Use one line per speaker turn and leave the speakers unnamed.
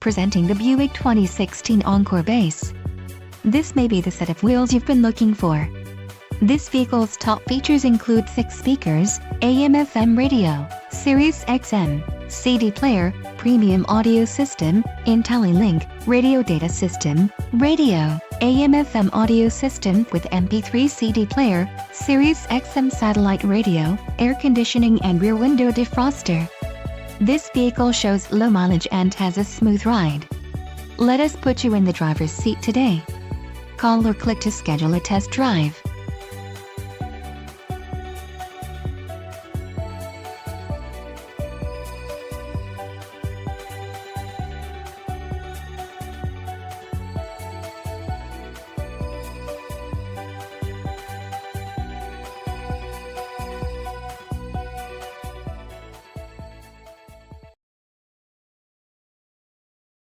Presenting the Buick 2016 Encore base. This may be the set of wheels you've been looking for. This vehicle's top features include 6 speakers, AM/FM radio, SiriusXM, CD Player, premium audio system, IntelliLink, radio data system, radio, AM/FM audio system with MP3 CD Player, SiriusXM Satellite Radio, air conditioning and rear window defroster. This vehicle shows low mileage and has a smooth ride. Let us put you in the driver's seat today. Call or click to schedule a test drive.